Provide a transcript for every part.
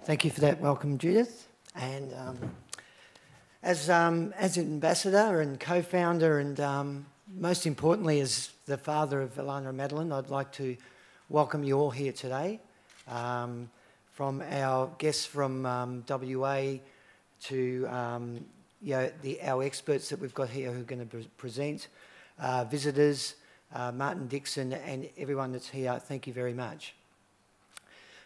Thank you for that welcome, Judith. And as ambassador and co-founder and most importantly as the father of Alannah and Madeline, I'd like to welcome you all here today. From our guests from WA to our experts that we've got here who are going to present, visitors, Martin Dixon and everyone that's here, thank you very much.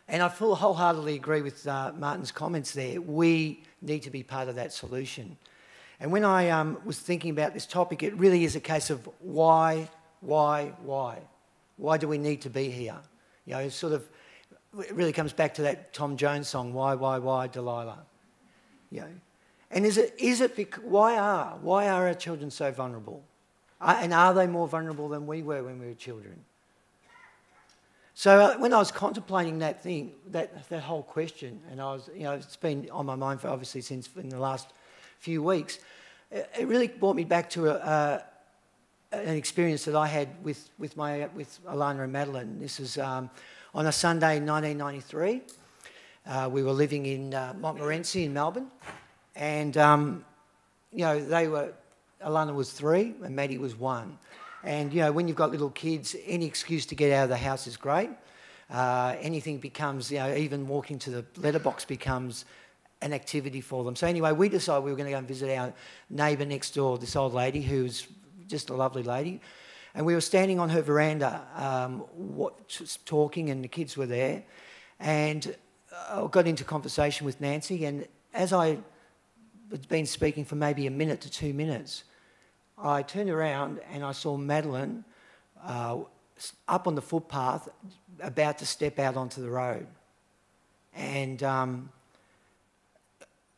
And I wholeheartedly agree with Martin's comments there. We need to be part of that solution. And when I was thinking about this topic, it really is a case of why? Why do we need to be here? You know, it really comes back to that Tom Jones song, Why, Delilah? You know, and why are our children so vulnerable? And are they more vulnerable than we were when we were children? So when I was contemplating that whole question, and it's been on my mind for obviously since in the last few weeks, it really brought me back to an experience that I had with Alannah and Madeline. This is on a Sunday in 1993. We were living in Montmorency in Melbourne, and Alannah was 3 and Maddie was 1. And, when you've got little kids, any excuse to get out of the house is great. Anything becomes, even walking to the letterbox becomes an activity for them. So anyway, we decided we were going to go and visit our neighbour next door, this old lady who's just a lovely lady. And we were standing on her veranda just talking, and the kids were there. And I got into conversation with Nancy, and as I had been speaking for maybe a minute to 2 minutes, I turned around and I saw Madeline up on the footpath about to step out onto the road. And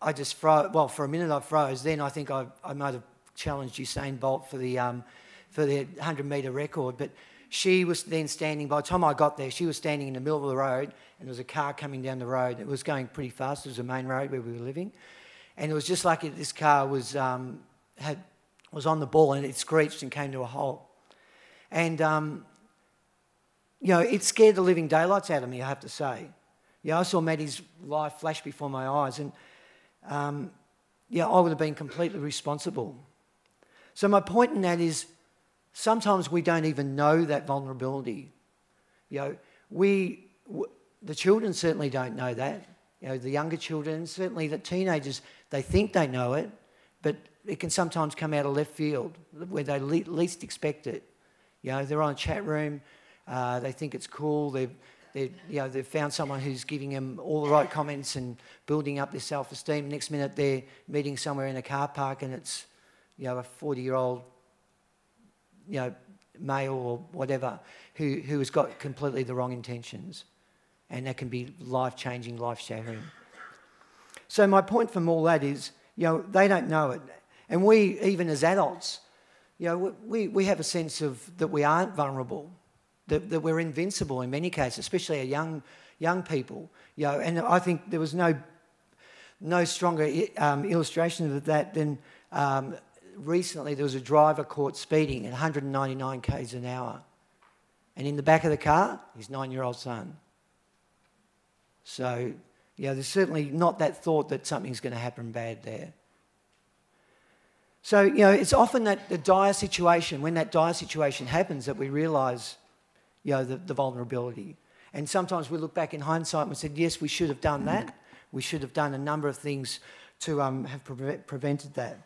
I just froze. Well, for a minute I froze. Then I think I might have challenged Usain Bolt for the 100-metre record. But she was then standing, by the time I got there, she was standing in the middle of the road, and there was a car coming down the road. It was going pretty fast. It was a main road where we were living. And it was just like this car was on the ball, and it screeched and came to a halt. And, it scared the living daylights out of me, I have to say. I saw Maddie's life flash before my eyes, and, I would have been completely responsible. So my point in that is sometimes we don't even know that vulnerability. The children certainly don't know that. The younger children, certainly the teenagers, they think they know it, but it can sometimes come out of left field where they least expect it. They're on a chat room, they think it's cool, they've found someone who's giving them all the right comments and building up their self-esteem. Next minute they're meeting somewhere in a car park and it's, a 40-year-old, male or whatever who has got completely the wrong intentions. And that can be life-changing, life-shattering. So my point from all that is, they don't know it. And we, even as adults, we have a sense of that we aren't vulnerable, that we're invincible in many cases, especially our young people. And I think there was no stronger illustration of that than recently there was a driver caught speeding at 199 k's an hour. And in the back of the car, his 9-year-old son. So, there's certainly not that thought that something's going to happen bad there. So, it's often that the dire situation, when that dire situation happens, that we realise, the vulnerability. And sometimes we look back in hindsight and we said, yes, we should have done that. We should have done a number of things to have prevented that.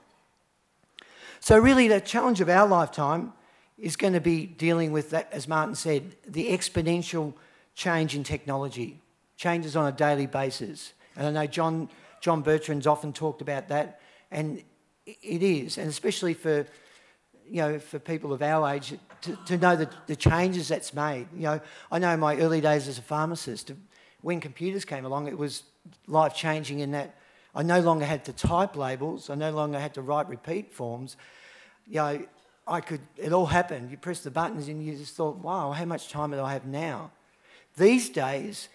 So really the challenge of our lifetime is going to be dealing with that, as Martin said, the exponential change in technology, changes on a daily basis. And I know John Bertrand's often talked about that, and it is, and especially for people of our age, to know the changes that's made. I know in my early days as a pharmacist, when computers came along, it was life-changing in that I no longer had to type labels, I no longer had to write repeat forms. It all happened. You press the buttons and you just thought, wow, how much time do I have now? These days,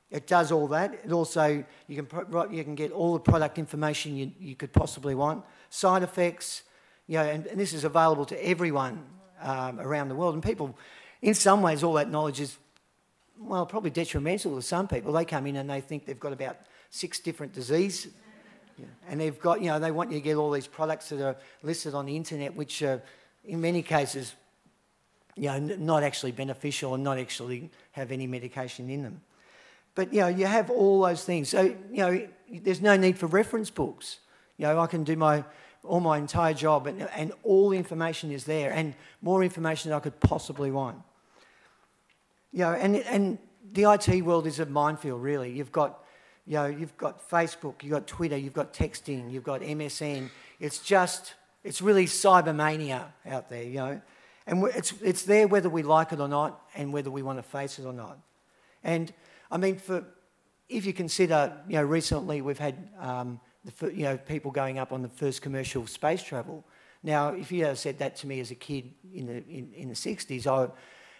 it does all that. It also, you can get all the product information you could possibly want, side effects, and this is available to everyone around the world. And people, in some ways, all that knowledge is, well, probably detrimental to some people. They come in and they think they've got about 6 different diseases. Yeah. And they've got, you know, they want you to get all these products that are listed on the internet, which are, in many cases, you know, not actually beneficial and not actually have any medication in them. But, you know, you have all those things. So, you know, there's no need for reference books. You know, I can do my entire job and all the information is there and more information than I could possibly want. You know, and the IT world is a minefield, really. You've got Facebook, you've got Twitter, you've got texting, you've got MSN. It's really cybermania out there, you know. And it's there whether we like it or not and whether we want to face it or not. And, I mean, if you consider, you know, recently we've had, you know, people going up on the first commercial space travel. Now, if you had said that to me as a kid in the 60s,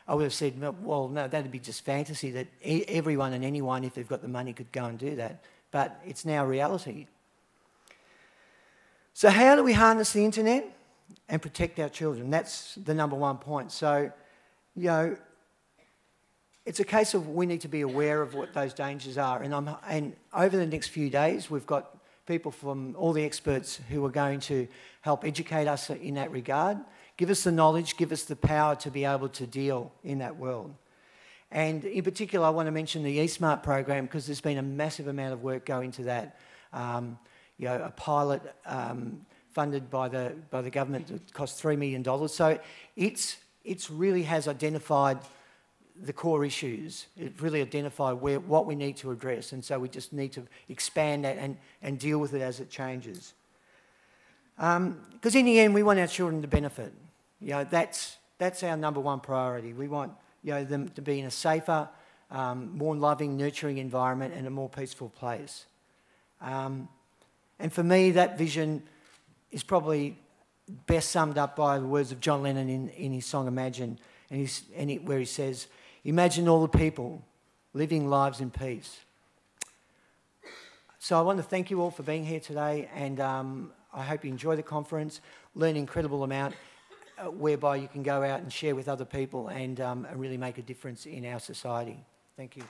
I would have said, well, no, that'd be just fantasy, that everyone and anyone, if they've got the money, could go and do that. But it's now reality. So how do we harness the internet and protect our children? That's the number one point. So, you know, it's a case of we need to be aware of what those dangers are. And over the next few days, we've got people from all the experts who are going to help educate us in that regard, give us the knowledge, give us the power to be able to deal in that world. And in particular, I want to mention the eSmart program because there's been a massive amount of work going to that. You know, a pilot funded by the government that cost $3 million. So it's really has identified the core issues. It really identified what we need to address, and so we just need to expand that and deal with it as it changes. Because in the end, we want our children to benefit. You know, that's our number one priority. We want, you know, them to be in a safer, more loving, nurturing environment and a more peaceful place. And for me, that vision is probably best summed up by the words of John Lennon in his song Imagine, where he says, "Imagine all the people living lives in peace." So I want to thank you all for being here today, and I hope you enjoy the conference, learn an incredible amount, whereby you can go out and share with other people and really make a difference in our society. Thank you.